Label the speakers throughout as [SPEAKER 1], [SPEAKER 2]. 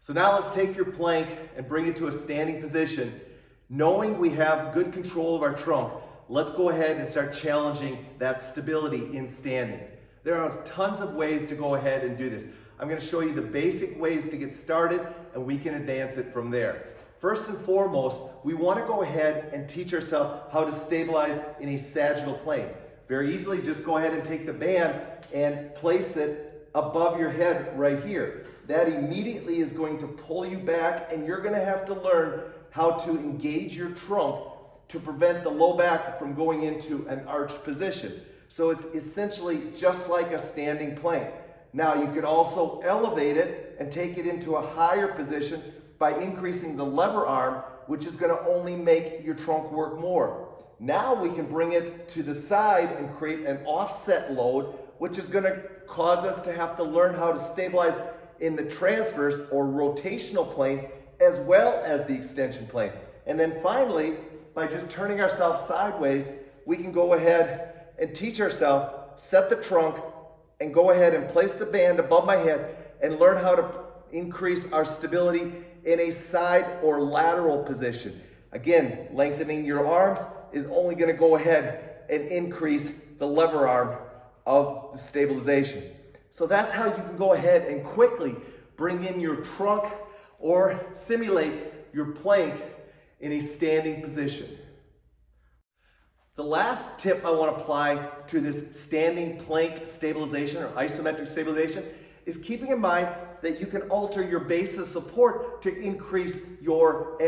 [SPEAKER 1] So now let's take your plank and bring it to a standing position. Knowing we have good control of our trunk, let's go ahead and start challenging that stability in standing. There are tons of ways to go ahead and do this. I'm going to show you the basic ways to get started, and we can advance it from there. First and foremost, we want to go ahead and teach ourselves how to stabilize in a sagittal plane. Very easily, just go ahead and take the band and place it above your head right here. That immediately is going to pull you back, and you're going to have to learn how to engage your trunk to prevent the low back from going into an arched position. So it's essentially just like a standing plank. Now you can also elevate it and take it into a higher position by increasing the lever arm, which is going to only make your trunk work more. Now we can bring it to the side and create an offset load, which is going to cause us to have to learn how to stabilize in the transverse or rotational plane as well as the extension plane. And then finally, by just turning ourselves sideways, we can go ahead and teach ourselves, set the trunk, and go ahead and place the band above my head and learn how to increase our stability in a side or lateral position. Again, lengthening your arms is only going to go ahead and increase the lever arm of the stabilization. So that's how you can go ahead and quickly bring in your trunk or simulate your plank in a standing position. The last tip I want to apply to this standing plank stabilization or isometric stabilization is keeping in mind that you can alter your base of support to increase your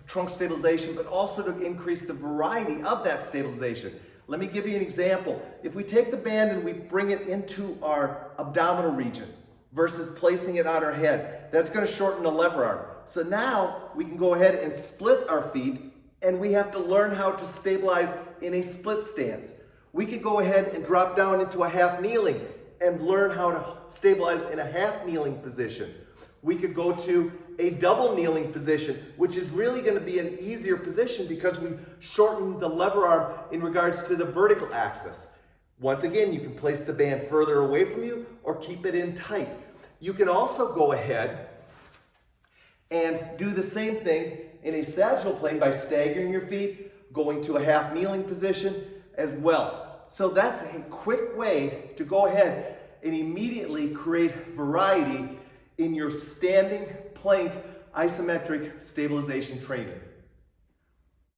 [SPEAKER 1] trunk stabilization, but also to increase the variety of that stabilization. Let me give you an example. If we take the band and we bring it into our abdominal region versus placing it on our head, that's going to shorten the lever arm. So now we can go ahead and split our feet, and we have to learn how to stabilize in a split stance. We could go ahead and drop down into a half kneeling and learn how to stabilize in a half kneeling position. We could go to a double kneeling position, which is really going to be an easier position because we've shortened the lever arm in regards to the vertical axis. Once again, you can place the band further away from you or keep it in tight. You can also go ahead and do the same thing in a sagittal plane by staggering your feet, going to a half kneeling position as well. So that's a quick way to go ahead and immediately create variety in your standing plank isometric stabilization training.